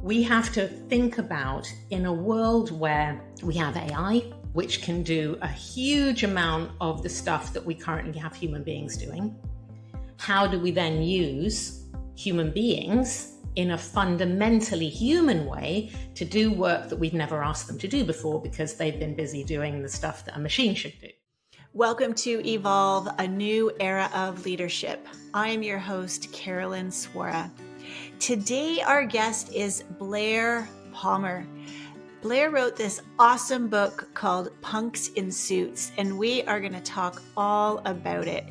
we have to think about, in a world where we have AI, which can do a huge amount of the stuff that we currently have human beings doing, how do we then use human beings in a fundamentally human way to do work that we've never asked them to do before because they've been busy doing the stuff that a machine should do? Welcome to Evolve, a new era of leadership. I am your host, Carolyn Swora. Today, our guest is Blaire Palmer. Blaire wrote this awesome book called Punks in Suits, and we are going to talk all about it.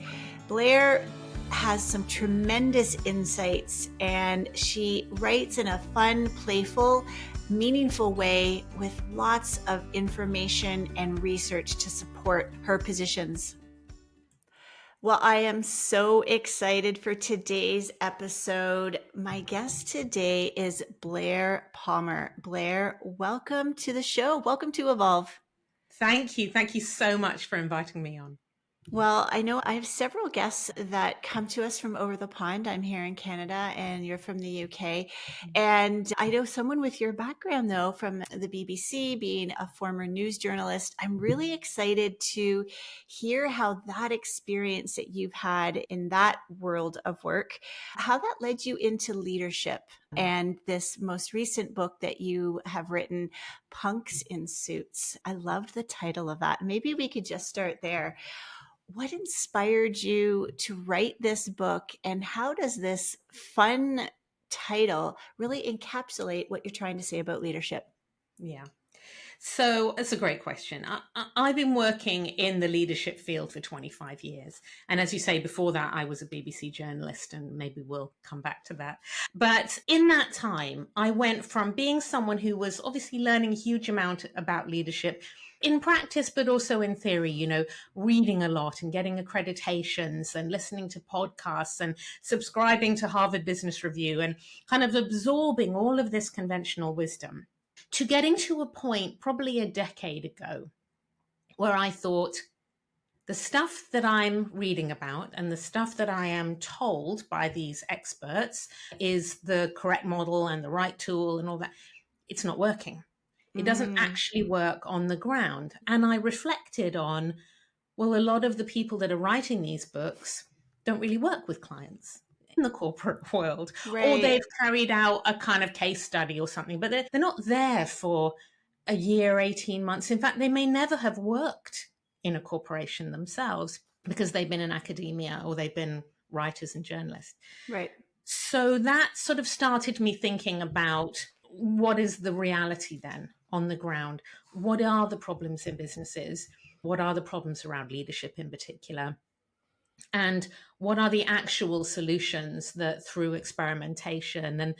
Blaire has some tremendous insights, and she writes in a fun, playful, meaningful way with lots of information and research to support her positions. Well, I am so excited for today's episode. My guest today is Blaire Palmer. Blaire, welcome to the show. Welcome to Evolve. Thank you. Thank you so much for inviting me on. Well, I know I have several guests that come to us from over the pond. I'm here in Canada and you're from the UK. And I know someone with your background, though, from the BBC, being a former news journalist. I'm really excited to hear how that experience that you've had in that world of work, how that led you into leadership and this most recent book that you have written, Punks in Suits. I loved the title of that. Maybe we could just start there. What inspired you to write this book, and how does this fun title really encapsulate what you're trying to say about leadership? Yeah. So it's a great question. I've been working in the leadership field for 25 years. And as you say, before that, I was a BBC journalist, and maybe we'll come back to that. But in that time, I went from being someone who was obviously learning a huge amount about leadership in practice, but also in theory, reading a lot and getting accreditations and listening to podcasts and subscribing to Harvard Business Review and kind of absorbing all of this conventional wisdom, to getting to a point probably a decade ago where I thought the stuff that I'm reading about and the stuff that I am told by these experts is the correct model and the right tool and all that, it's not working. It doesn't actually work on the ground. And I reflected on, well, a lot of the people that are writing these books don't really work with clients in the corporate world, Right. Or they've carried out a kind of case study or something, but they're not there for a year, 18 months. In fact, they may never have worked in a corporation themselves because they've been in academia or they've been writers and journalists. Right. So that sort of started me thinking about, what is the reality then on the ground? What are the problems in businesses? What are the problems around leadership in particular? And what are the actual solutions that, through experimentation and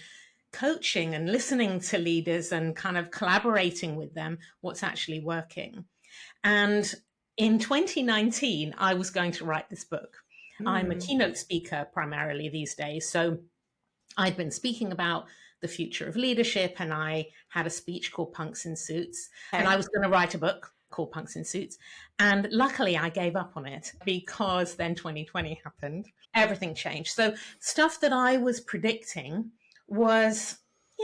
coaching and listening to leaders and kind of collaborating with them, what's actually working? And in 2019, I was going to write this book. I'm a keynote speaker primarily these days. So I'd been speaking about the future of leadership, and I had a speech called Punks in Suits, and I was going to write a book called Punks in Suits. And luckily I gave up on it because then 2020 happened. Everything changed. So stuff that I was predicting was,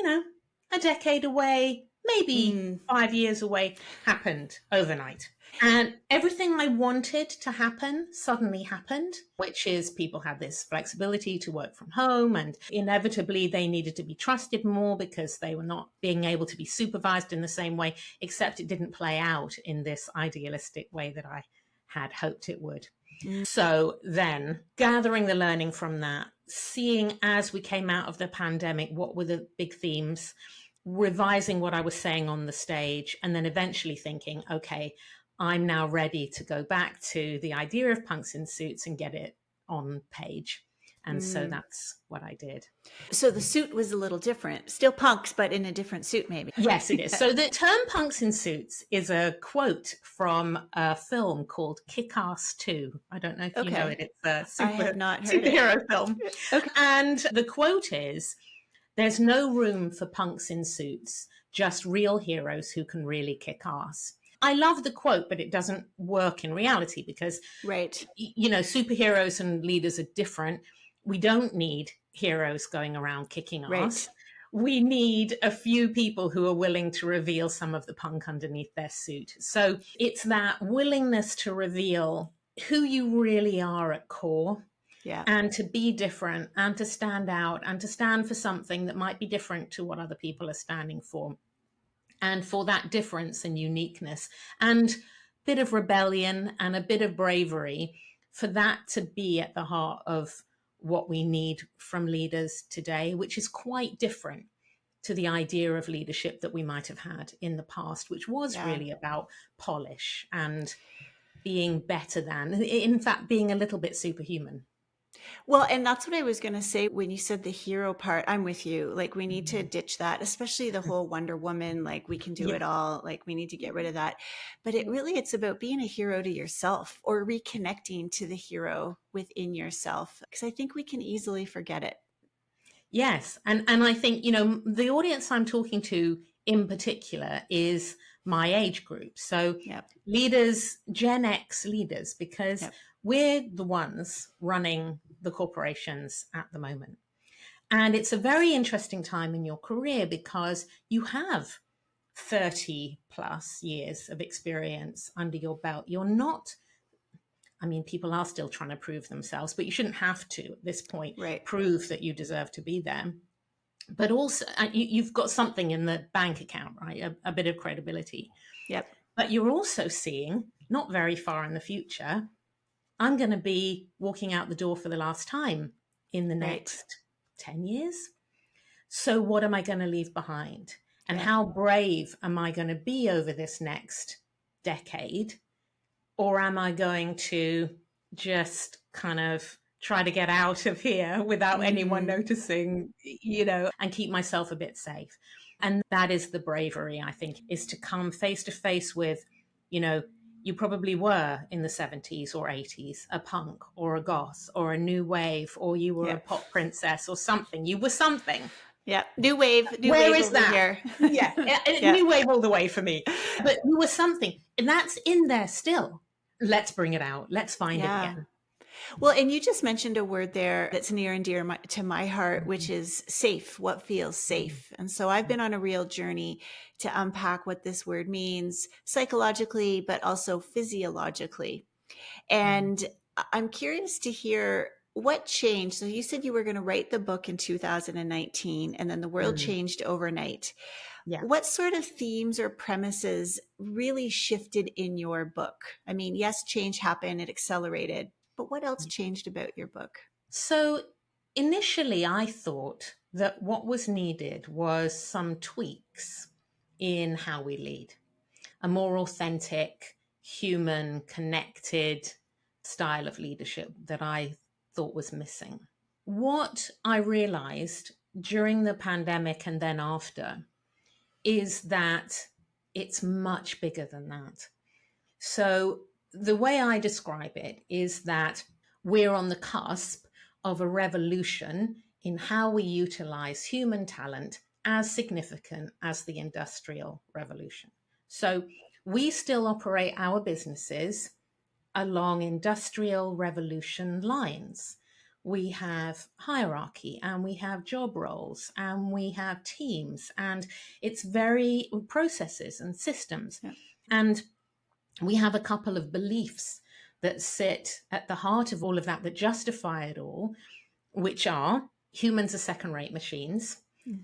a decade away, maybe 5 years away, happened overnight. And everything I wanted to happen suddenly happened, which is people had this flexibility to work from home, and inevitably they needed to be trusted more because they were not being able to be supervised in the same way, except it didn't play out in this idealistic way that I had hoped it would. So then gathering the learning from that, seeing as we came out of the pandemic, what were the big themes, revising what I was saying on the stage, and then eventually thinking, okay, I'm now ready to go back to the idea of Punks in Suits and get it on page. And so that's what I did. So the suit was a little different. Still punks, but in a different suit, maybe. Yes, it is. So the term Punks in Suits is a quote from a film called Kick-Ass 2. I don't know if you know it. It's a I have not heard superhero film. Okay. And the quote is, "There's no room for punks in suits, just real heroes who can really kick ass." I love the quote, but it doesn't work in reality because, superheroes and leaders are different. We don't need heroes going around kicking ass. we need a few people who are willing to reveal some of the punk underneath their suit. So it's that willingness to reveal who you really are at core, Yeah. and to be different and to stand out and to stand for something that might be different to what other people are standing for. And for that difference and uniqueness and a bit of rebellion and a bit of bravery, for that to be at the heart of what we need from leaders today, which is quite different to the idea of leadership that we might have had in the past, which was really about polish and being better than, in fact, being a little bit superhuman. Well, and that's what I was going to say when you said the hero part. I'm with you. Like, we need to ditch that, especially the whole Wonder Woman, like, we can do Yeah. it all. Like, we need to get rid of that. But it's about being a hero to yourself, or reconnecting to the hero within yourself, because I think we can easily forget it. Yes. And I think, the audience I'm talking to in particular is my age group. So Yep. leaders, Gen X leaders, because Yep. we're the ones running the corporations at the moment. And it's a very interesting time in your career because you have 30 plus years of experience under your belt. You're not, people are still trying to prove themselves, but you shouldn't have to at this point Right. prove that you deserve to be there. But also, you've got something in the bank account, right? A bit of credibility. Yep. But you're also seeing, not very far in the future, I'm going to be walking out the door for the last time in the next 10 years. So what am I going to leave behind? And how brave am I going to be over this next decade? Or am I going to just kind of try to get out of here without anyone noticing, and keep myself a bit safe? And that is the bravery, I think, is to come face to face with, you probably were in the 70s or 80s, a punk or a goth or a new wave, or you were a pop princess or something. You were something. Yeah. New wave Where is over that? here. Yeah. New wave all the way for me. But you were something. And that's in there still. Let's bring it out. Let's find it again. Well, and you just mentioned a word there that's near and dear to my heart, which is safe. What feels safe? And so I've been on a real journey to unpack what this word means psychologically, but also physiologically. And I'm curious to hear what changed. So you said you were going to write the book in 2019, and then the world changed overnight. Yeah. What sort of themes or premises really shifted in your book? I mean, yes, change happened, it accelerated, but what else changed about your book? So initially, I thought that what was needed was some tweaks in how we lead, a more authentic, human, connected style of leadership that I thought was missing. What I realized during the pandemic and then after is that it's much bigger than that. So the way I describe it is that we're on the cusp of a revolution in how we utilize human talent as significant as the Industrial Revolution. So we still operate our businesses along Industrial Revolution lines. We have hierarchy and we have job roles and we have teams, and it's very processes and systems. Yeah. And we have a couple of beliefs that sit at the heart of all of that justify it all, which are humans are second-rate machines.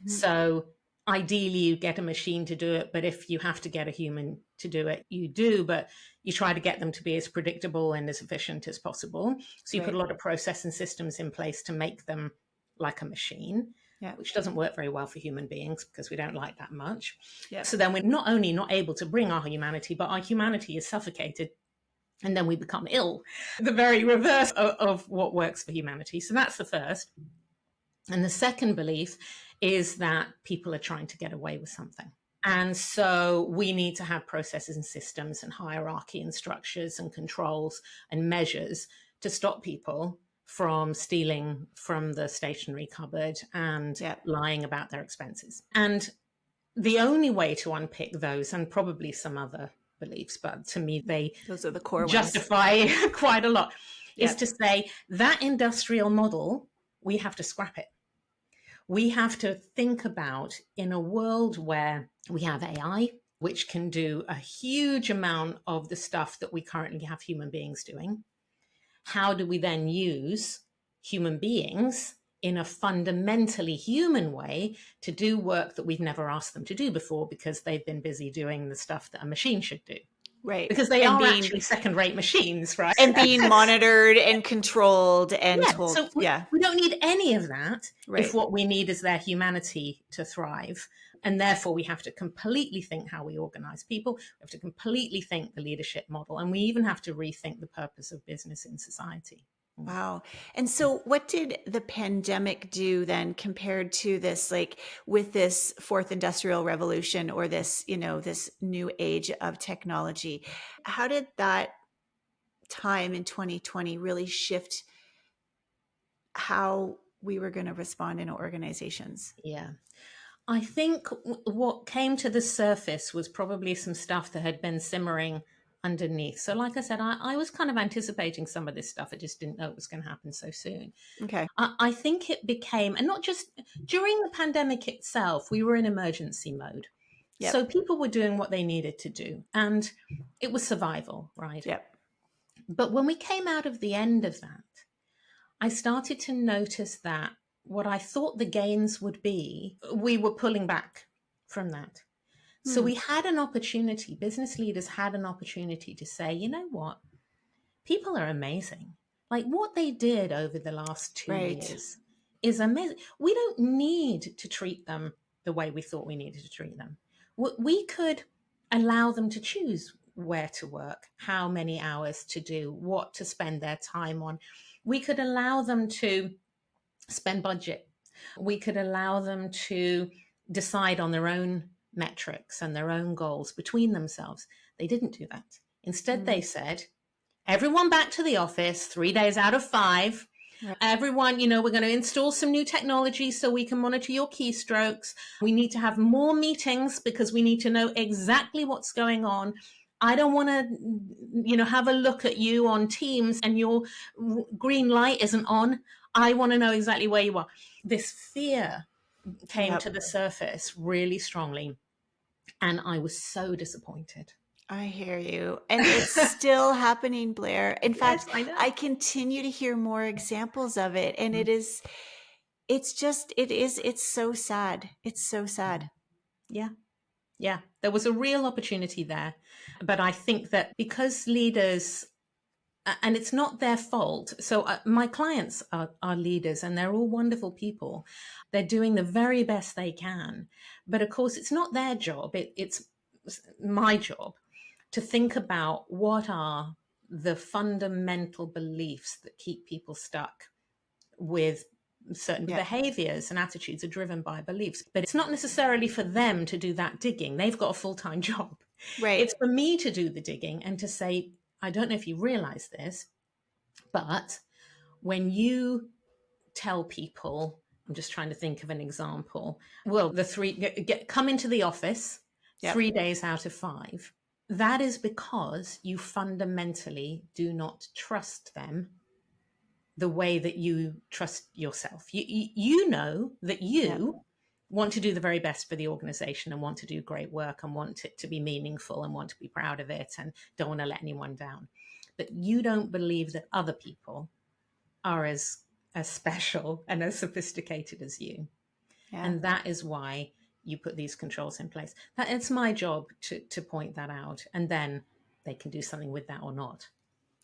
So ideally you get a machine to do it, but if you have to get a human to do it, you do, but you try to get them to be as predictable and as efficient as possible. So you put a lot of process and systems in place to make them like a machine, which doesn't work very well for human beings because we don't like that much. So then we're not only not able to bring our humanity, but our humanity is suffocated, and then we become ill, the very reverse of what works for humanity. So that's the first. And the second belief is that people are trying to get away with something. And so we need to have processes and systems and hierarchy and structures and controls and measures to stop people from stealing from the stationery cupboard and lying about their expenses. And the only way to unpick those, and probably some other beliefs, but to me, those are the core justify ones. Quite a lot, is to say that industrial model, we have to scrap it. We have to think about, in a world where we have AI, which can do a huge amount of the stuff that we currently have human beings doing, how do we then use human beings in a fundamentally human way to do work that we've never asked them to do before because they've been busy doing the stuff that a machine should do? Right. Because they And are being actually second-rate machines, right? and being monitored and controlled and Yeah, told, so we don't need any of that if right. what we need is their humanity to thrive. And therefore, we have to completely think how we organize people. We have to completely think the leadership model. And we even have to rethink the purpose of business in society. Wow. And so what did the pandemic do then compared to this, like with this fourth industrial revolution or this, this new age of technology? How did that time in 2020 really shift how we were going to respond in organizations? Yeah. I think what came to the surface was probably some stuff that had been simmering underneath. So, like I said, I was kind of anticipating some of this stuff. I just didn't know it was going to happen so soon. Okay. I think it became, and not just during the pandemic itself, we were in emergency mode. Yep. So people were doing what they needed to do, and it was survival, right? Yep. But when we came out of the end of that, I started to notice that what I thought the gains would be, we were pulling back from that. So we had an opportunity, business leaders had an opportunity to say, you know what? People are amazing. Like what they did over the last 2 Right. years is amazing. We don't need to treat them the way we thought we needed to treat them. We could allow them to choose where to work, how many hours to do, what to spend their time on. We could allow them to spend budget. We could allow them to decide on their own metrics and their own goals between themselves. They didn't do that. Instead, they said, everyone back to the office 3 days out of 5. Right. Everyone, we're going to install some new technology so we can monitor your keystrokes. We need to have more meetings because we need to know exactly what's going on. I don't want to, have a look at you on Teams and your green light isn't on. I want to know exactly where you are. This fear came to the surface really strongly. And I was so disappointed. I hear you. And it's still happening, Blaire. In fact, I know. I continue to hear more examples of it. And it's so sad. It's so sad. Yeah. Yeah. There was a real opportunity there. But I think that because leaders, and it's not their fault. So my clients are leaders and they're all wonderful people. They're doing the very best they can. But of course, it's not their job. It's my job to think about what are the fundamental beliefs that keep people stuck with certain behaviors and attitudes are driven by beliefs. But it's not necessarily for them to do that digging. They've got a full-time job. Right. It's for me to do the digging and to say, I don't know if you realize this, but when you tell people, I'm just trying to think of an example. Well, come into the office 3 days out of 5. That is because you fundamentally do not trust them the way that you trust yourself. You know that you want to do the very best for the organization and want to do great work and want it to be meaningful and want to be proud of it and don't want to let anyone down. But you don't believe that other people are as special and as sophisticated as you. Yeah. And that is why you put these controls in place. It's my job to point that out, and then they can do something with that or not.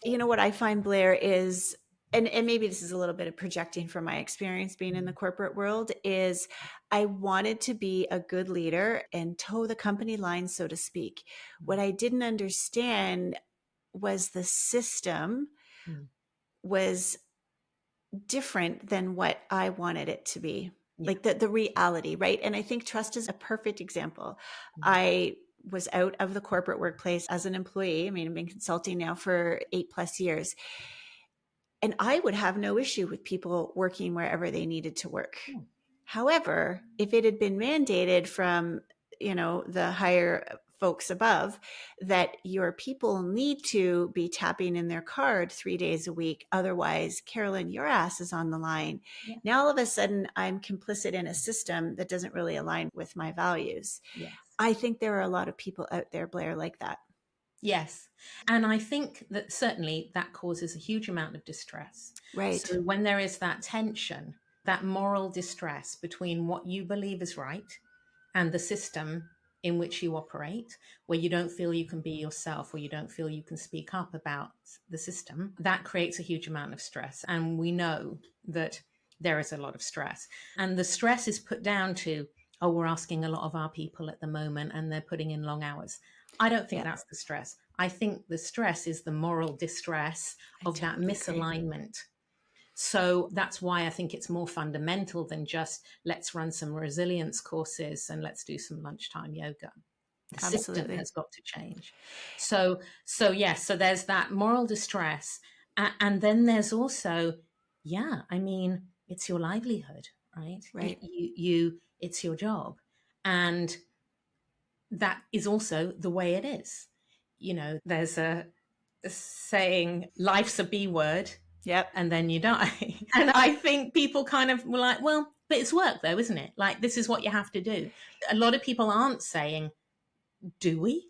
You know what I find, Blaire, is, and maybe this is a little bit of projecting from my experience being in the corporate world, is I wanted to be a good leader and toe the company line, so to speak. What I didn't understand was the system was different than what I wanted it to be. Like the reality, right? And I think trust is a perfect example. I was out of the corporate workplace as an employee. I mean, I've been consulting now for 8+ years. And I would have no issue with people working wherever they needed to work. However, if it had been mandated from, the higher folks above, that your people need to be tapping in their card 3 days a week. Otherwise, Carolyn, your ass is on the line. Yeah. Now, all of a sudden, I'm complicit in a system that doesn't really align with my values. Yes. I think there are a lot of people out there, Blaire, like that. Yes. And I think that certainly that causes a huge amount of distress. Right. So when there is that tension, that moral distress between what you believe is right and the system in which you operate, where you don't feel you can be yourself, or you don't feel you can speak up about the system, that creates a huge amount of stress. And we know that there is a lot of stress. And the stress is put down to, oh, we're asking a lot of our people at the moment and they're putting in long hours. I don't think that's the stress. I think the stress is the moral distress of that misalignment. So that's why I think it's more fundamental than just let's run some resilience courses and let's do some lunchtime yoga. The system has got to change. So yes, so there's that moral distress. And then there's also, I mean, it's your livelihood, right? Right. It's your job. And that is also the way it is. You know, there's a saying, life's a B word. Yep. And then you die. And I think people kind of were like, well, but it's work though, isn't it? Like, this is what you have to do. A lot of people aren't saying, do we?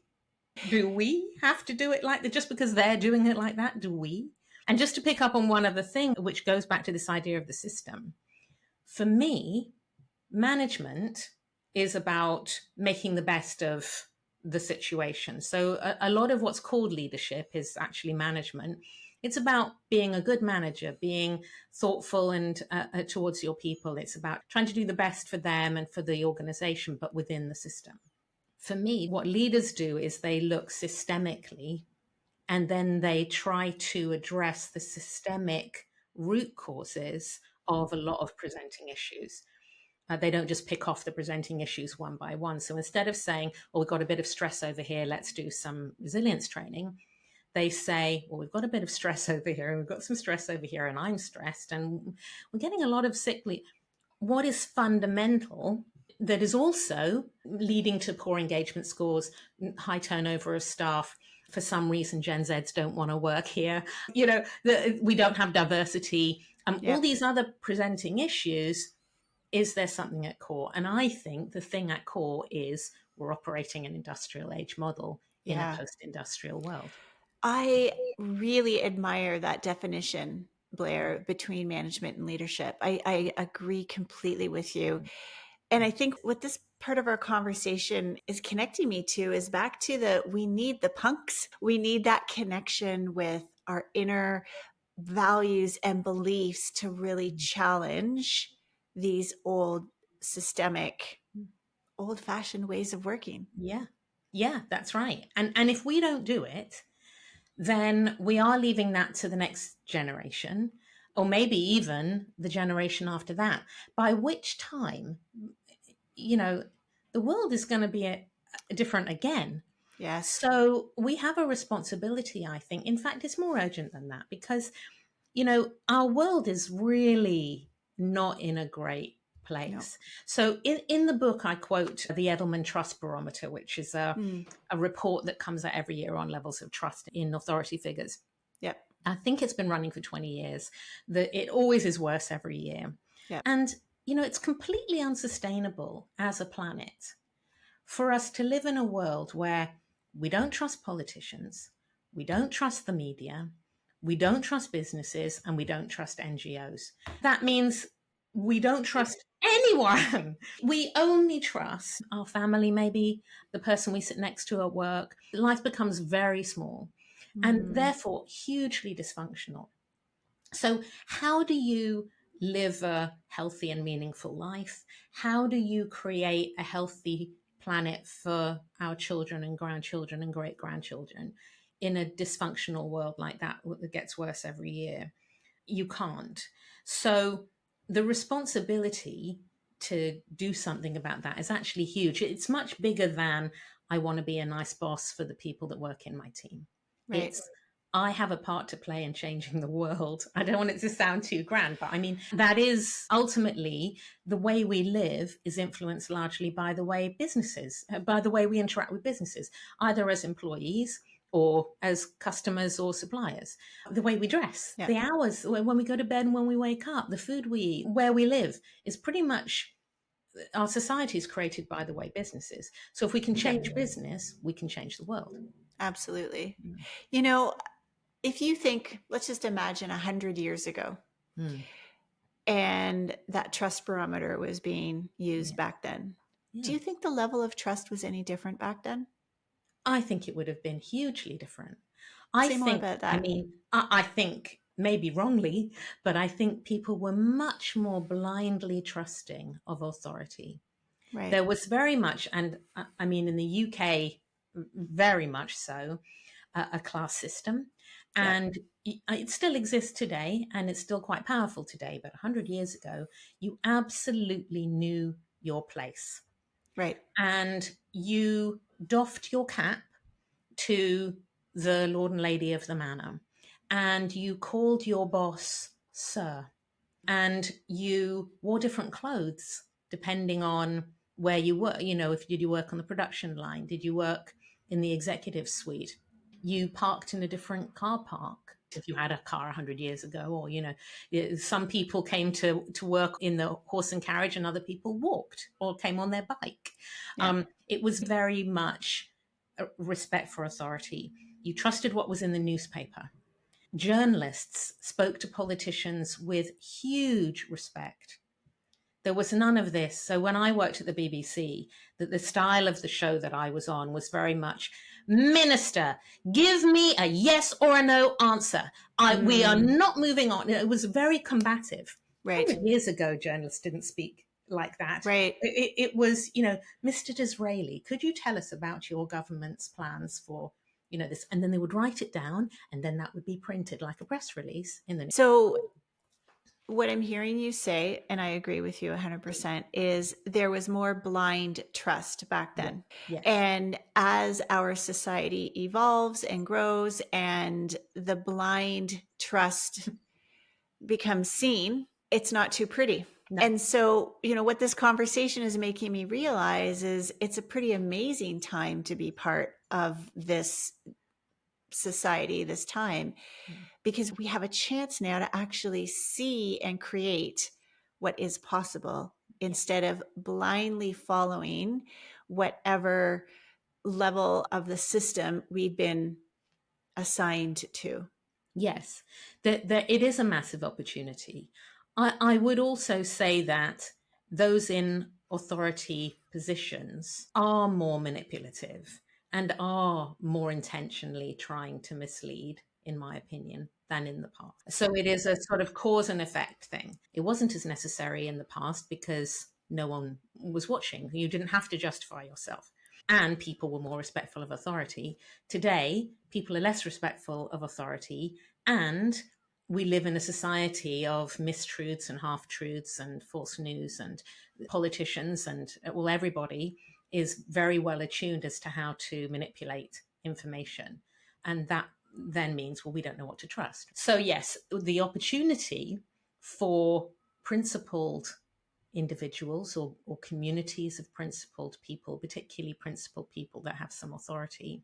Do we have to do it like that? Just because they're doing it like that, do we? And just to pick up on one other thing, which goes back to this idea of the system. For me, management is about making the best of the situation. So a lot of what's called leadership is actually management. It's about being a good manager, being thoughtful and towards your people. It's about trying to do the best for them and for the organization, but within the system. For me, what leaders do is they look systemically, and then they try to address the systemic root causes of a lot of presenting issues. They don't just pick off the presenting issues one by one. So instead of saying, well, we've got a bit of stress over here, let's do some resilience training, they say, well, we've got a bit of stress over here, and we've got some stress over here, and I'm stressed, and we're getting a lot of sick leave. What is fundamental that is also leading to poor engagement scores, high turnover of staff? For some reason, Gen Zs don't want to work here. You know, we don't have diversity. All these other presenting issues. Is there something at core? And I think the thing at core is we're operating an industrial age model in a post-industrial world. I really admire that definition, Blaire, between management and leadership. I agree completely with you. And I think what this part of our conversation is connecting me to is back to we need the punks. We need that connection with our inner values and beliefs to really challenge these old systemic, old-fashioned ways of working. Yeah, that's right. And if we don't do it, then we are leaving that to the next generation, or maybe even the generation after that, by which time, you know, the world is going to be different again. Yes. So we have a responsibility, I think. In fact, it's more urgent than that because, you know, our world is really not in a great place. No. So in the book, I quote the Edelman Trust Barometer, which is a report that comes out every year on levels of trust in authority figures. Yep. I think it's been running for 20 years. It always is worse every year. Yep. And, you know, it's completely unsustainable as a planet for us to live in a world where we don't trust politicians, we don't trust the media, we don't trust businesses, and we don't trust NGOs. That means we don't trust anyone. We only trust our family, maybe the person we sit next to at work. Life becomes very small and therefore hugely dysfunctional. So how do you live a healthy and meaningful life? How do you create a healthy planet for our children and grandchildren and great-grandchildren in a dysfunctional world like that gets worse every year? You can't. So the responsibility to do something about that is actually huge. It's much bigger than I want to be a nice boss for the people that work in my team. Right. It's I have a part to play in changing the world. I don't want it to sound too grand, but I mean, that is ultimately the way we live is influenced largely by the way by the way we interact with businesses, either as employees or as customers or suppliers. The way we dress, Yeah. the hours when we go to bed and when we wake up, the food we eat, where we live is pretty much our society is created by the way business is. So if we can change business, we can change the world. Absolutely. Mm. You know, if you think, let's just imagine 100 years ago, Mm. and that trust barometer was being used Yeah. back then. Do Yeah. you think the level of trust was any different back then? I think it would have been hugely different. Say more about that. I think maybe wrongly, but I think people were much more blindly trusting of authority. Right. There was very much, and I mean, in the UK, very much so, a class system. Yeah. And it still exists today, and it's still quite powerful today. But 100 years ago, you absolutely knew your place. Right. And you doffed your cap to the lord and lady of the manor, and you called your boss sir, and you wore different clothes depending on where you were. You know, if did you work on the production line, did you work in the executive suite, you parked in a different car park if you had a car 100 years ago, or some people came to work in the horse and carriage and other people walked or came on their bike. Yeah. It was very much a respect for authority. You trusted what was in the newspaper. Journalists spoke to politicians with huge respect. There was none of this. So when I worked at the BBC, the style of the show that I was on was very much, Minister, give me a yes or a no answer. We are not moving on. It was very combative. Right. 100 years ago, journalists didn't speak like that. Right. It was, Mr. Disraeli, could you tell us about your government's plans for, this? And then they would write it down, and then that would be printed like a press release in the news. So what I'm hearing you say, and I agree with you 100%, is there was more blind trust back then. Yes. And as our society evolves and grows and the blind trust becomes seen, it's not too pretty. No. And so, what this conversation is making me realize is it's a pretty amazing time to be part of this society, this time, because we have a chance now to actually see and create what is possible instead of blindly following whatever level of the system we've been assigned to. Yes, it is a massive opportunity. I would also say that those in authority positions are more manipulative and are more intentionally trying to mislead, in my opinion, than in the past. So it is a sort of cause and effect thing. It wasn't as necessary in the past because no one was watching. You didn't have to justify yourself. And people were more respectful of authority. Today, people are less respectful of authority, and we live in a society of mistruths and half truths and false news, and politicians and everybody is very well attuned as to how to manipulate information. And that then means, well, we don't know what to trust. So yes, the opportunity for principled individuals or communities of principled people, particularly principled people that have some authority,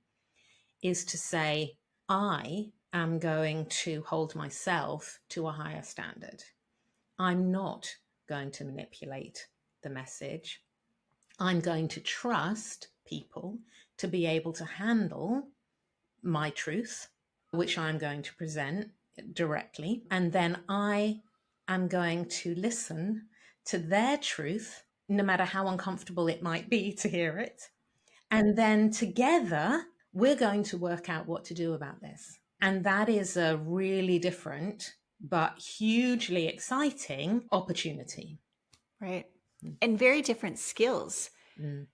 is to say, I am going to hold myself to a higher standard. I'm not going to manipulate the message. I'm going to trust people to be able to handle my truth, which I'm going to present directly. And then I am going to listen to their truth, no matter how uncomfortable it might be to hear it. And then together, we're going to work out what to do about this. And that is a really different, but hugely exciting opportunity. Right. And very different skills. Mm.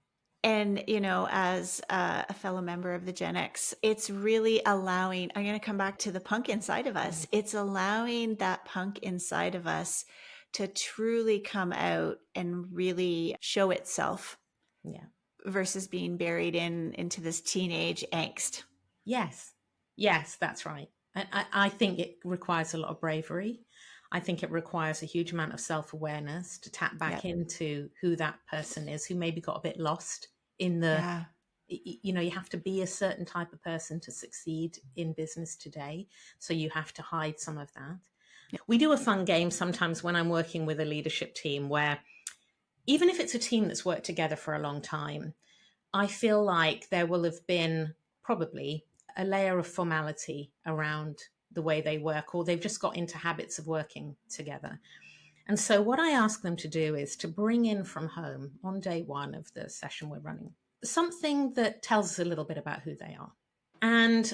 And, as a fellow member of the Gen X, it's really allowing, I'm going to come back to the punk inside of us. It's allowing that punk inside of us to truly come out and really show itself. Yeah. Versus being buried into this teenage angst. Yes, that's right. I think it requires a lot of bravery. I think it requires a huge amount of self-awareness to tap back Yep. into who that person is, who maybe got a bit lost in the, Yeah. you have to be a certain type of person to succeed in business today. So you have to hide some of that. Yep. We do a fun game sometimes when I'm working with a leadership team where even if it's a team that's worked together for a long time, I feel like there will have been probably a layer of formality around the way they work, or they've just got into habits of working together. And so, what I ask them to do is to bring in from home on day one of the session we're running something that tells us a little bit about who they are. And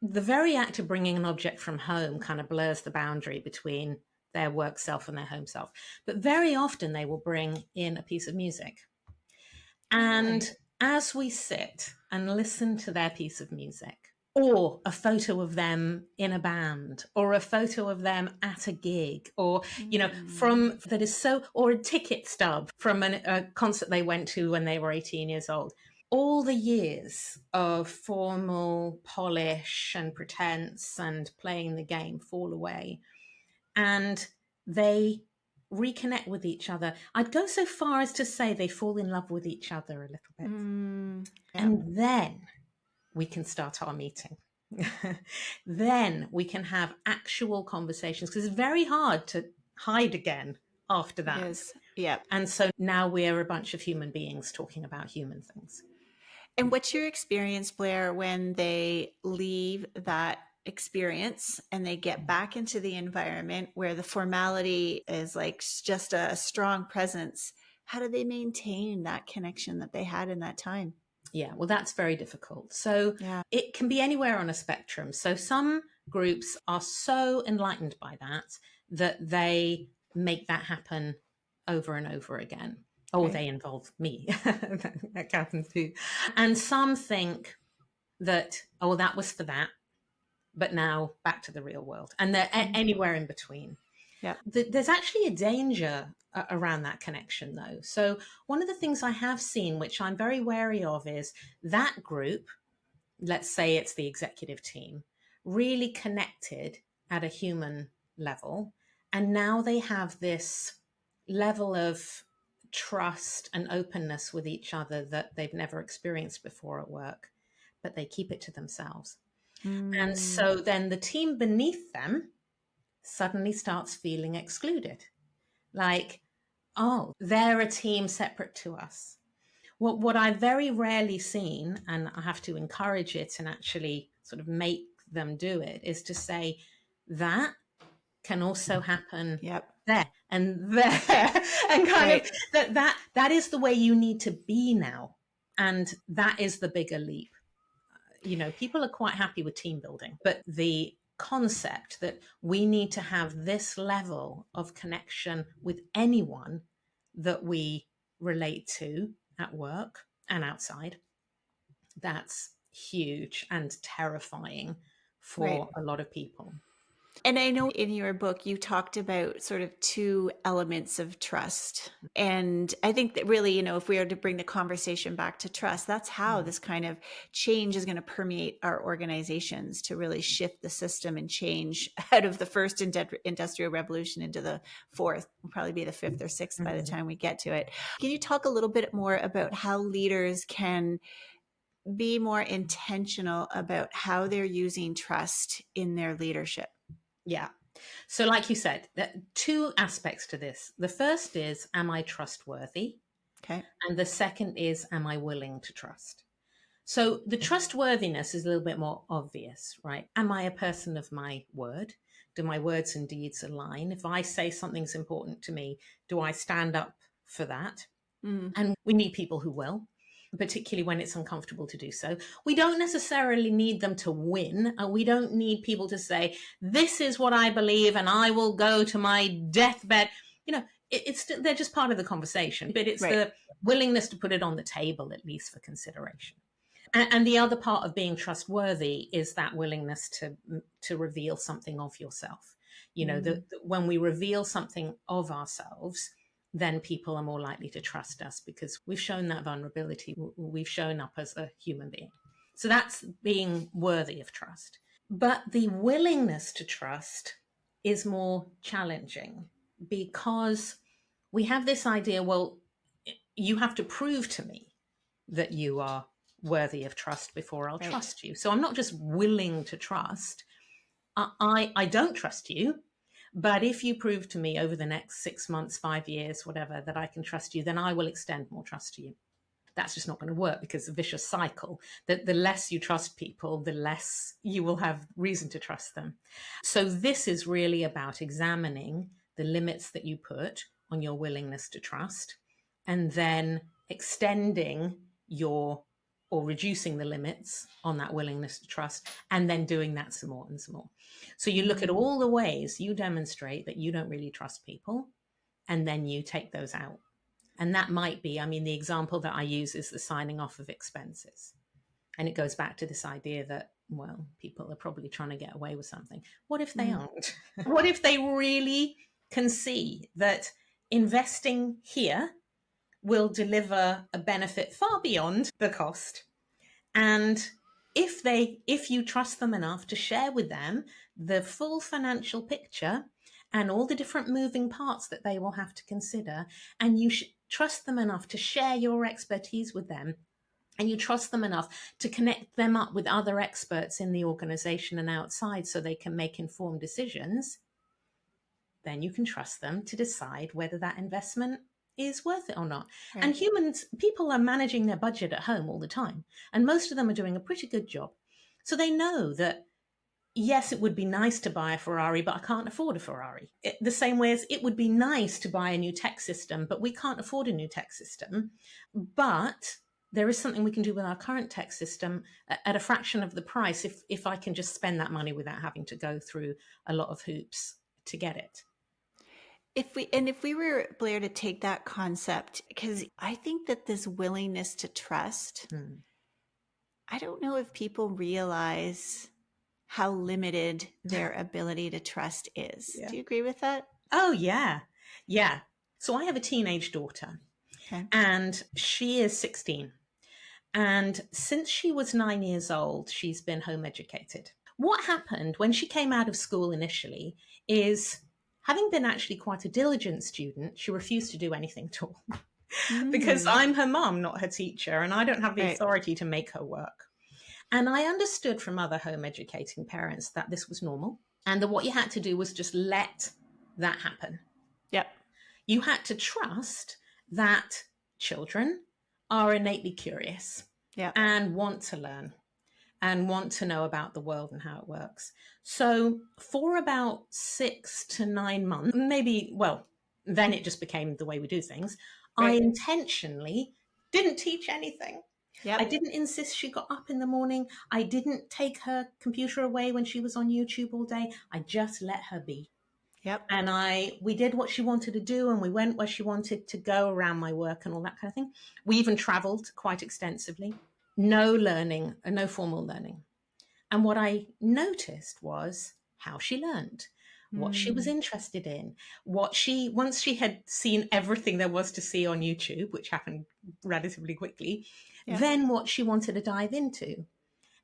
the very act of bringing an object from home kind of blurs the boundary between their work self and their home self. But very often they will bring in a piece of music. And Really? as we sit and listen to their piece of music, or a photo of them in a band, or a photo of them at a gig, or, from that is so, or a ticket stub from a concert they went to when they were 18 years old. All the years of formal polish and pretense and playing the game fall away. And they reconnect with each other. I'd go so far as to say they fall in love with each other a little bit. Yeah. And then we can start our meeting. Then we can have actual conversations, because it's very hard to hide again after It that. is. Yeah. And so now we're a bunch of human beings talking about human things. And what's your experience, Blaire, when they leave that experience and they get back into the environment where the formality is like just a strong presence? How do they maintain that connection that they had in that time? Yeah, well, that's very difficult. So Yeah. it can be anywhere on a spectrum. So some groups are so enlightened by that they make that happen over and over again. Oh, Right. they involve me. That happens too. And some think that, oh, that was for that, but now back to the real world. And they're anywhere in between. Yeah. There's actually a danger around that connection, though. So one of the things I have seen, which I'm very wary of, is that group, let's say it's the executive team, really connected at a human level. And now they have this level of trust and openness with each other that they've never experienced before at work, but they keep it to themselves. And so then the team beneath them suddenly starts feeling excluded. Like, oh, they're a team separate to us. What I've very rarely seen, and I have to encourage it and actually sort of make them do it, is to say that can also happen Yep. there and there, and kind Right. of that is the way you need to be now, and that is the bigger leap. People are quite happy with team building, but the concept that we need to have this level of connection with anyone that we relate to at work and outside, that's huge and terrifying Right. for a lot of people. And I know in your book, you talked about sort of two elements of trust. And I think that really, if we are to bring the conversation back to trust, that's how this kind of change is going to permeate our organizations to really shift the system and change out of the first industrial revolution into the fourth. Will probably be the fifth or sixth by the time we get to it. Can you talk a little bit more about how leaders can be more intentional about how they're using trust in their leadership? Yeah. So, like you said, two aspects to this. The first is, am I trustworthy? Okay. And the second is, am I willing to trust? So, the trustworthiness is a little bit more obvious, right? Am I a person of my word? Do my words and deeds align? If I say something's important to me, do I stand up for that? And we need people who will, particularly when it's uncomfortable to do so. We don't necessarily need them to win. We don't need people to say, this is what I believe and I will go to my deathbed. They're just part of the conversation, but it's Right. the willingness to put it on the table, at least for consideration. And the other part of being trustworthy is that willingness to reveal something of yourself. When we reveal something of ourselves, then people are more likely to trust us because we've shown that vulnerability. We've shown up as a human being. So that's being worthy of trust. But the willingness to trust is more challenging because we have this idea, well, you have to prove to me that you are worthy of trust before I'll Right. trust you. So I'm not just willing to trust. I don't trust you, but if you prove to me over the next 6 months, 5 years, whatever, that I can trust you, then I will extend more trust to you. That's just not going to work because it's a vicious cycle. That the less you trust people, the less you will have reason to trust them. So this is really about examining the limits that you put on your willingness to trust, and then extending your or reducing the limits on that willingness to trust, and then doing that some more and some more. So you look at all the ways you demonstrate that you don't really trust people, and then you take those out. And that might be, I mean, the example that I use is the signing off of expenses. And it goes back to this idea that, well, people are probably trying to get away with something. What if they aren't? What if they really can see that investing here will deliver a benefit far beyond the cost? And if you trust them enough to share with them the full financial picture and all the different moving parts that they will have to consider, and you trust them enough to share your expertise with them, and you trust them enough to connect them up with other experts in the organization and outside so they can make informed decisions, then you can trust them to decide whether that investment is worth it or not. Right. And people are managing their budget at home all the time, and most of them are doing a pretty good job. So they know that, yes, it would be nice to buy a Ferrari, but I can't afford a Ferrari. The same way as it would be nice to buy a new tech system, but we can't afford a new tech system. But there is something we can do with our current tech system at a fraction of the price if I can just spend that money without having to go through a lot of hoops to get it. If we were, Blaire, to take that concept, because I think that this willingness to trust, I don't know if people realize how limited their ability to trust is. Yeah. Do you agree with that? Oh, yeah. Yeah. So I have a teenage daughter, and she is 16. And since she was 9 years old, she's been home educated. What happened when she came out of school initially is, having been actually quite a diligent student, she refused to do anything at all. Because I'm her mum, not her teacher, and I don't have the authority to make her work. And I understood from other home educating parents that this was normal, and that what you had to do was just let that happen. Yep. You had to trust that children are innately curious and want to learn and want to know about the world and how it works. So for about 6 to 9 months, maybe, well, then it just became the way we do things. I intentionally didn't teach anything. Yep. I didn't insist she got up in the morning. I didn't take her computer away when she was on YouTube all day. I just let her be. Yep. And we did what she wanted to do, and we went where she wanted to go around my work and all that kind of thing. We even traveled quite extensively. No learning, no formal learning. And what I noticed was how she learned, what she was interested in, once she had seen everything there was to see on YouTube, which happened relatively quickly, then what she wanted to dive into.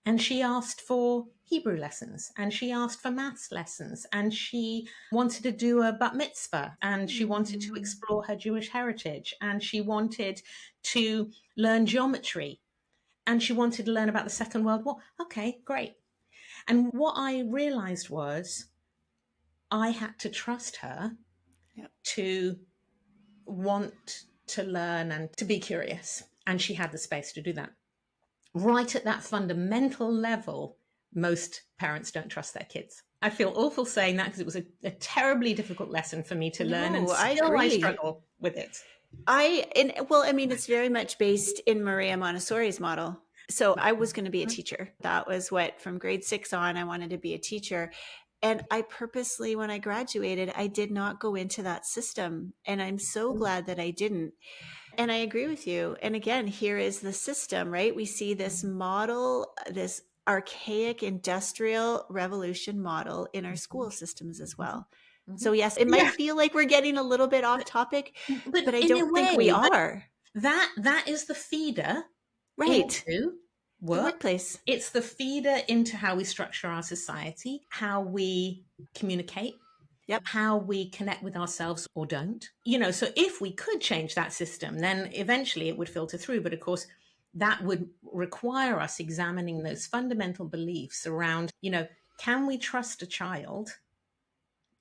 And she asked for Hebrew lessons, and she asked for maths lessons, and she wanted to do a bat mitzvah, and she wanted to explore her Jewish heritage, and she wanted to learn geometry, and she wanted to learn about the Second World War. Okay, great. And what I realized was I had to trust her to want to learn and to be curious, and she had the space to do that. Right at that fundamental level, most parents don't trust their kids. I feel awful saying that because it was a terribly difficult lesson for me to learn, and still I struggle with it. It's very much based in Maria Montessori's model. So I was going to be a teacher. That was from grade 6 on, I wanted to be a teacher. And I purposely, when I graduated, I did not go into that system. And I'm so glad that I didn't. And I agree with you. And again, here is the system, right? We see this model, this archaic industrial revolution model in our school systems as well. So yes, it might feel like we're getting a little bit off topic, but I don't think we are. That is the feeder into The work. workplace. It's the feeder into how we structure our society, how we communicate, Yep. how we connect with ourselves or don't. So if we could change that system, then eventually it would filter through. But of course, that would require us examining those fundamental beliefs around, can we trust a child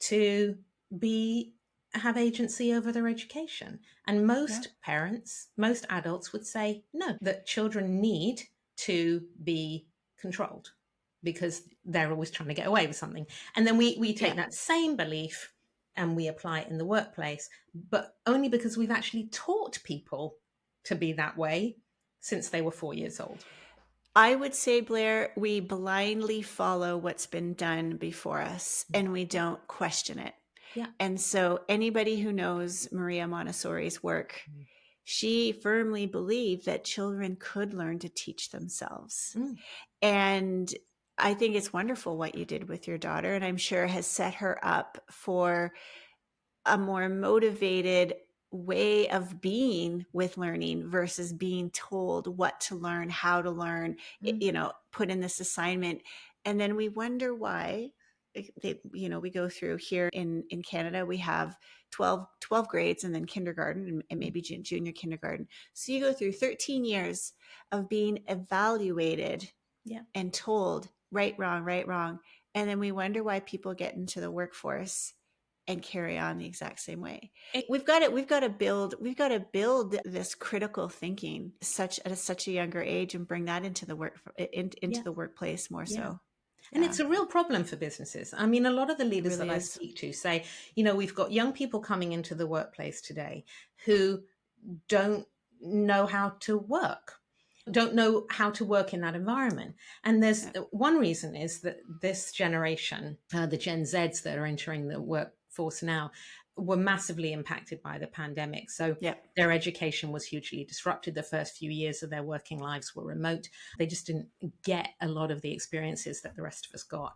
to be have agency over their education? And Yeah. most parents, most adults would say no, that children need to be controlled because they're always trying to get away with something. And then we take Yeah. that same belief and we apply it in the workplace, but only because we've actually taught people to be that way since they were 4 years old. I would say, Blaire, we blindly follow what's been done before us and we don't question it. Yeah. And so anybody who knows Maria Montessori's work, she firmly believed that children could learn to teach themselves. Mm. And I think it's wonderful what you did with your daughter, and I'm sure has set her up for a more motivated way of being with learning versus being told what to learn, how to learn, Mm. put in this assignment. And then we wonder why we go through here in Canada, we have 12 grades and then kindergarten and maybe junior kindergarten. So you go through 13 years of being evaluated Yeah. and told right, wrong, right, wrong. And then we wonder why people get into the workforce and carry on the exact same way. It, We've got to build this critical thinking at such a younger age and bring that into the yeah. the workplace more Yeah. so. And Yeah, it's a real problem for businesses. I mean, a lot of the it leaders that really I is. speak to say, we've got young people coming into the workplace today who don't know how to work, don't know how to work in that environment. And there's Yeah. one reason is that this generation, the Gen Zs that are entering the workforce now, were massively impacted by the pandemic. So Yeah. their education was hugely disrupted. The first few years of their working lives were remote. They just didn't get a lot of the experiences that the rest of us got.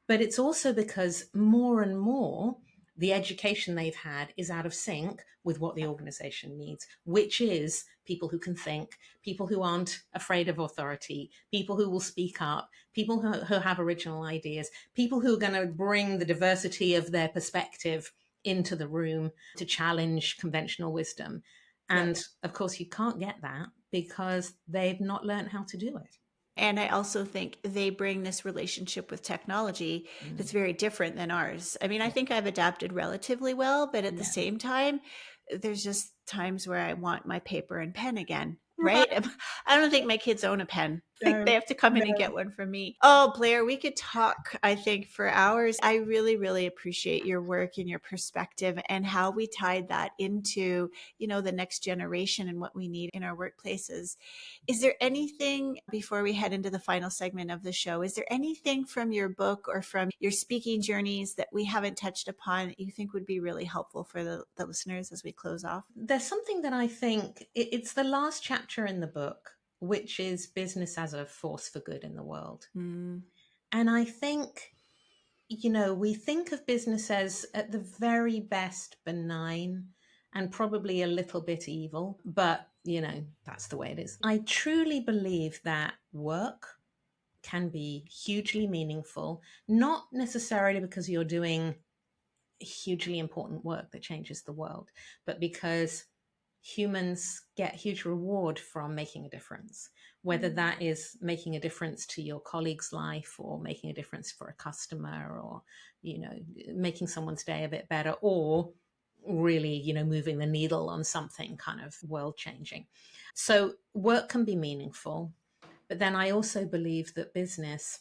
But it's also because more and more the education they've had is out of sync with what the organization needs, which is people who can think, people who aren't afraid of authority, people who will speak up, people who have original ideas, people who are going to bring the diversity of their perspective into the room to challenge conventional wisdom. And of course, you can't get that because they've not learned how to do it. And I also think they bring this relationship with technology that's very different than ours. I mean, I think I've adapted relatively well, but at the Yeah. same time, there's just times where I want my paper and pen again, Right. right? I don't think my kids own a pen. Like No, they have to come in and no. get one from me. Oh, Blaire, we could talk, I think, for hours. I really, really appreciate your work and your perspective and how we tied that into, the next generation and what we need in our workplaces. Is there anything, before we head into the final segment of the show, is there anything from your book or from your speaking journeys that we haven't touched upon that you think would be really helpful for the listeners as we close off? There's something that I think it's the last chapter in the book, which is business as a force for good in the world. Mm. And I think, we think of business as at the very best benign and probably a little bit evil, but, that's the way it is. I truly believe that work can be hugely meaningful, not necessarily because you're doing hugely important work that changes the world, but because humans get huge reward from making a difference, whether that is making a difference to your colleague's life or making a difference for a customer or, making someone's day a bit better or really, moving the needle on something kind of world changing. So work can be meaningful. But then I also believe that business,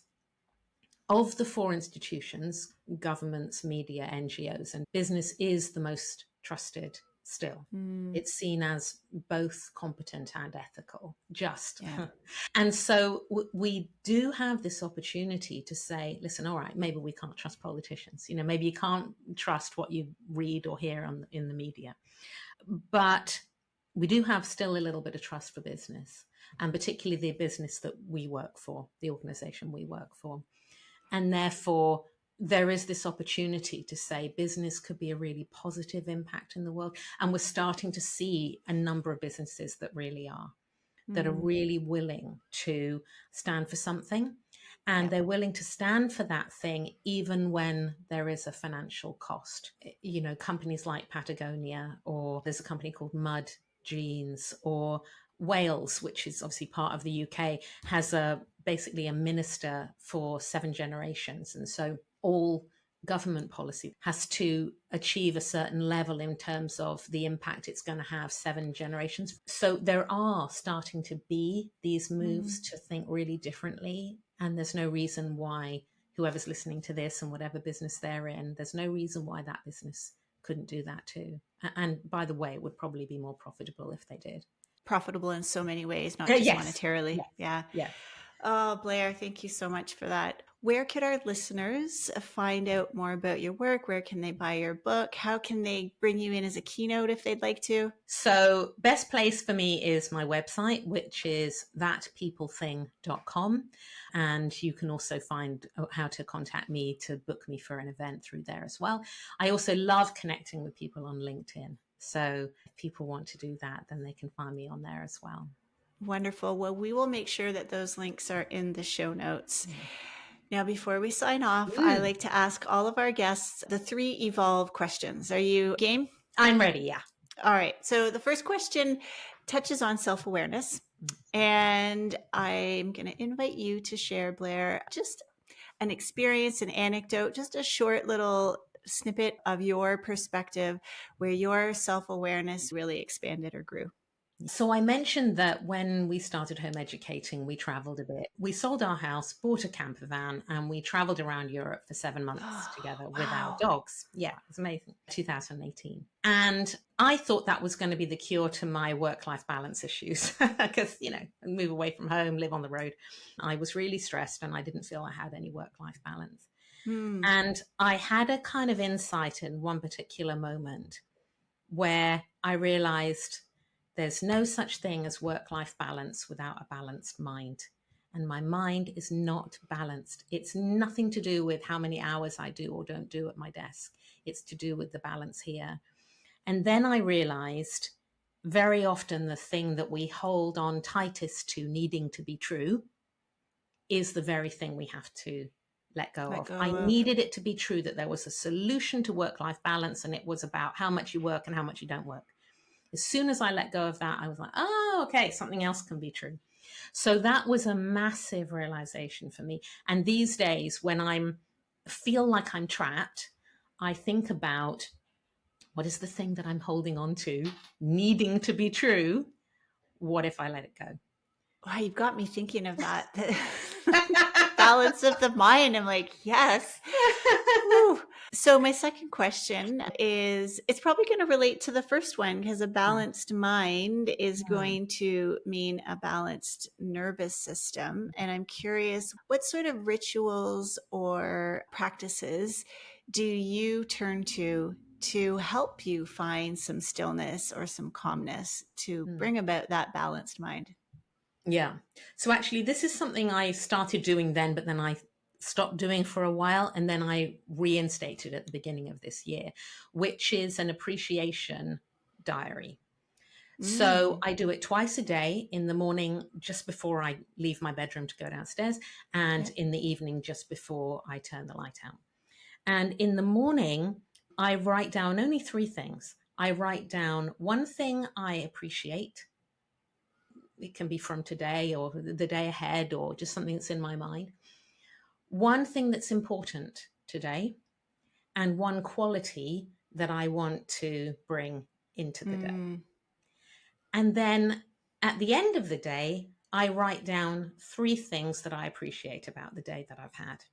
of the four institutions, governments, media, NGOs, and business is the most trusted still. Mm. It's seen as both competent and ethical, just. Yeah. And so we do have this opportunity to say, listen, all right, maybe we can't trust politicians. Maybe you can't trust what you read or hear in the media. But we do have still a little bit of trust for business, and particularly the business that we work for, the organization we work for. And therefore, there is this opportunity to say business could be a really positive impact in the world. And we're starting to see a number of businesses that really are. that are really willing to stand for something. And they're willing to stand for that thing even when there is a financial cost. You know, companies like Patagonia, or there's a company called Mud Jeans, or Wales, which is obviously part of the UK, has basically a minister for 7 generations. And so all government policy has to achieve a certain level in terms of the impact it's going to have 7 generations. So there are starting to be these moves to think really differently. And there's no reason why whoever's listening to this and whatever business they're in, there's no reason why that business couldn't do that too. And by the way, it would probably be more profitable if they did. Profitable in so many ways, not just monetarily. Yeah. Oh, Blaire, thank you so much for that. Where could our listeners find out more about your work? Where can they buy your book? How can they bring you in as a keynote if they'd like to? So best place for me is my website, which is thatpeoplething.com. And you can also find how to contact me to book me for an event through there as well. I also love connecting with people on LinkedIn. So if people want to do that, then they can find me on there as well. Wonderful. Well, we will make sure that those links are in the show notes. Now, before we sign off, I like to ask all of our guests the 3 evolve questions. Are you game? I'm ready, yeah. All right. So the first question touches on self-awareness. And I'm going to invite you to share, Blaire, just an experience, an anecdote, just a short little snippet of your perspective where your self-awareness really expanded or grew. So I mentioned that when we started home educating, we traveled a bit. We sold our house, bought a camper van, and we traveled around Europe for 7 months together with our dogs. Yeah, it was amazing. 2018. And I thought that was going to be the cure to my work-life balance issues because, you know, move away from home, live on the road. I was really stressed and I didn't feel I had any work-life balance. And I had a kind of insight in one particular moment where I realized there's no such thing as work-life balance without a balanced mind. And my mind is not balanced. It's nothing to do with how many hours I do or don't do at my desk. It's to do with the balance here. And then I realized very often the thing that we hold on tightest to needing to be true is the very thing we have to let go of. I needed it to be true that there was a solution to work-life balance, and it was about how much you work and how much you don't work. As soon as I let go of that, I was like, oh, okay, something else can be true. So that was a massive realization for me. And these days, when I feel like I'm trapped, I think about what is the thing that I'm holding on to, needing to be true? What if I let it go? Wow, you've got me thinking of that. Balance of the mind. I'm like, yes. So my second question is, it's probably going to relate to the first one because a balanced mind is going to mean a balanced nervous system. And I'm curious, what sort of rituals or practices do you turn to help you find some stillness or some calmness to bring about that balanced mind? Yeah. So actually, this is something I started doing then, but then I stopped doing for a while. And then I reinstated at the beginning of this year, which is an appreciation diary. So I do it twice a day, in the morning, just before I leave my bedroom to go downstairs, and in the evening, just before I turn the light out. And in the morning, I write down only 3 things. I write down one thing I appreciate. It can be from today or the day ahead or just something that's in my mind. One thing that's important today, and one quality that I want to bring into the day. And then at the end of the day, I write down 3 things that I appreciate about the day that I've had.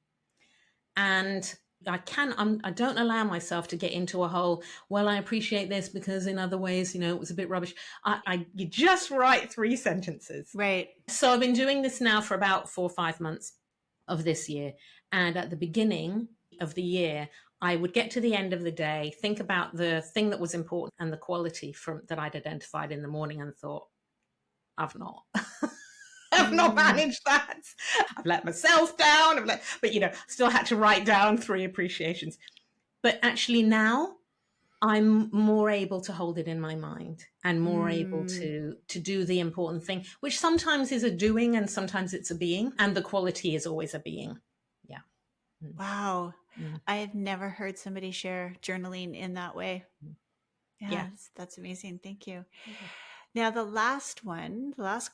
And I don't allow myself to get into a whole, well, I appreciate this because in other ways, you know, it was a bit rubbish. You just write 3 sentences. Right. So I've been doing this now for about 4 or 5 months of this year. And at the beginning of the year, I would get to the end of the day, think about the thing that was important and the quality that I'd identified in the morning, and thought, I've not. I've not managed that. I've let myself down. But, you know, still had to write down 3 appreciations. But actually now I'm more able to hold it in my mind and more able to do the important thing, which sometimes is a doing and sometimes it's a being, and the quality is always a being. Yeah. Mm. Wow. Mm. I've never heard somebody share journaling in that way. Yeah. Yeah, that's amazing. Thank you. Now, the last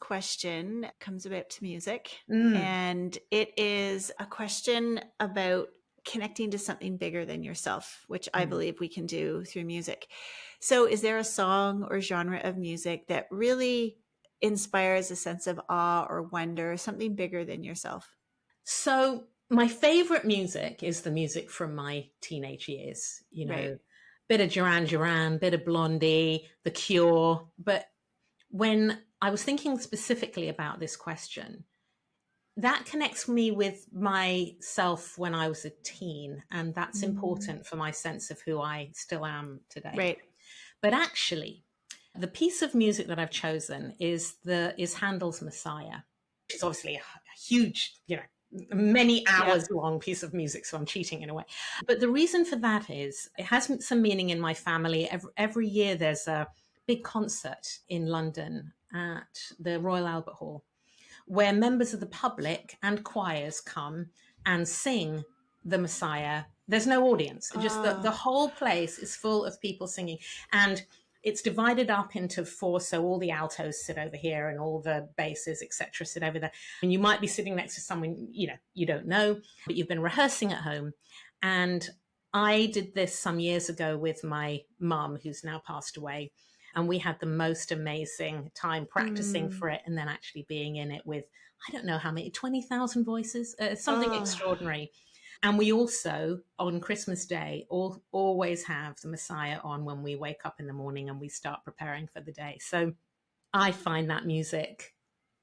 question comes about to music. Mm. And it is a question about connecting to something bigger than yourself, which I believe we can do through music. So is there a song or genre of music that really inspires a sense of awe or wonder, something bigger than yourself? So my favorite music is the music from my teenage years, Right. bit of Duran Duran, bit of Blondie, The Cure. But when I was thinking specifically about this question, that connects me with myself when I was a teen, and that's important for my sense of who I still am today. Right. But actually, the piece of music that I've chosen is Handel's Messiah, which is obviously a huge, many hours long piece of music, so I'm cheating in a way. But the reason for that is it has some meaning in my family. Every year there's a big concert in London at the Royal Albert Hall, where members of the public and choirs come and sing the Messiah. There's no audience, just the whole place is full of people singing. And it's divided up into four, so all the altos sit over here and all the basses, etc., sit over there. And you might be sitting next to someone you don't know, but you've been rehearsing at home. And I did this some years ago with my mum, who's now passed away. And we had the most amazing time practicing for it and then actually being in it with, I don't know how many, 20,000 voices, something extraordinary. And we also, on Christmas Day, always have the Messiah on when we wake up in the morning and we start preparing for the day. So I find that music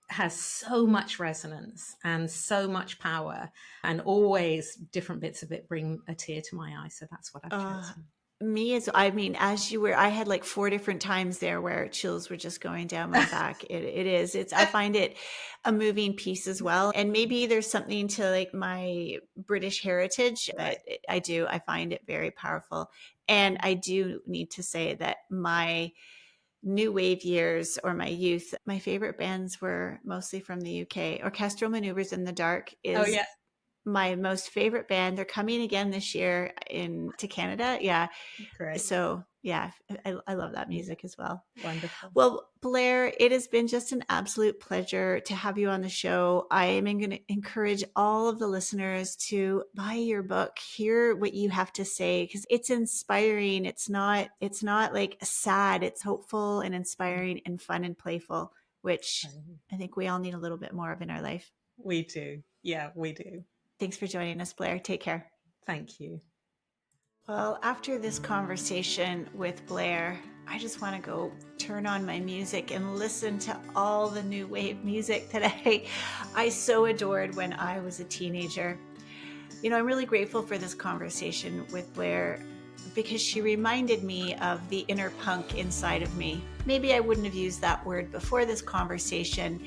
has so much resonance and so much power, and always different bits of it bring a tear to my eye. So that's what I've chosen. As you were, I had like 4 different times there where chills were just going down my back. I find it a moving piece as well. And maybe there's something to like my British heritage, but I find it very powerful. And I do need to say that my new wave years or my youth, my favorite bands were mostly from the UK. Orchestral Maneuvers in the Dark is my most favorite band. They're coming again this year to Canada. Yeah. Great. So yeah, I love that music as well. Wonderful. Well, Blaire, it has been just an absolute pleasure to have you on the show. I am going to encourage all of the listeners to buy your book, hear what you have to say, because it's inspiring. It's not like sad. It's hopeful and inspiring and fun and playful, which I think we all need a little bit more of in our life. We do. Yeah, we do. Thanks for joining us, Blaire. Take care. Thank you. Well, after this conversation with Blaire, I just want to go turn on my music and listen to all the new wave music that I so adored when I was a teenager. I'm really grateful for this conversation with Blaire because she reminded me of the inner punk inside of me. Maybe I wouldn't have used that word before this conversation,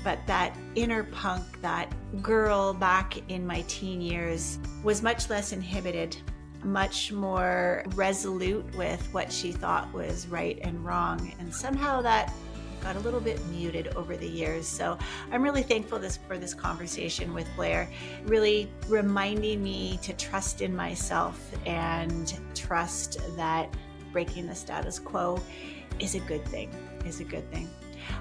but that inner punk, that girl back in my teen years, was much less inhibited, much more resolute with what she thought was right and wrong. And somehow that got a little bit muted over the years. So I'm really thankful for this conversation with Blaire, really reminding me to trust in myself and trust that breaking the status quo is a good thing,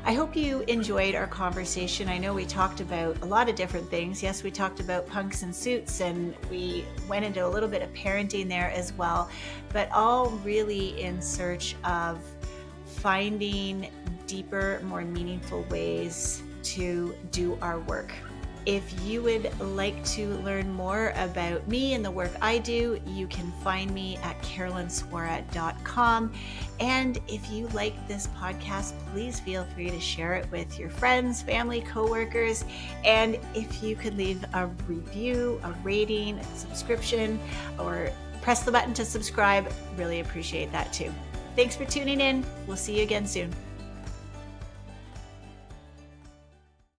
I hope you enjoyed our conversation. I know we talked about a lot of different things. Yes, we talked about punks and suits, and we went into a little bit of parenting there as well, but all really in search of finding deeper, more meaningful ways to do our work. If you would like to learn more about me and the work I do, you can find me at carolynswora.com. And if you like this podcast, please feel free to share it with your friends, family, coworkers. And if you could leave a review, a rating, a subscription, or press the button to subscribe, really appreciate that too. Thanks for tuning in. We'll see you again soon.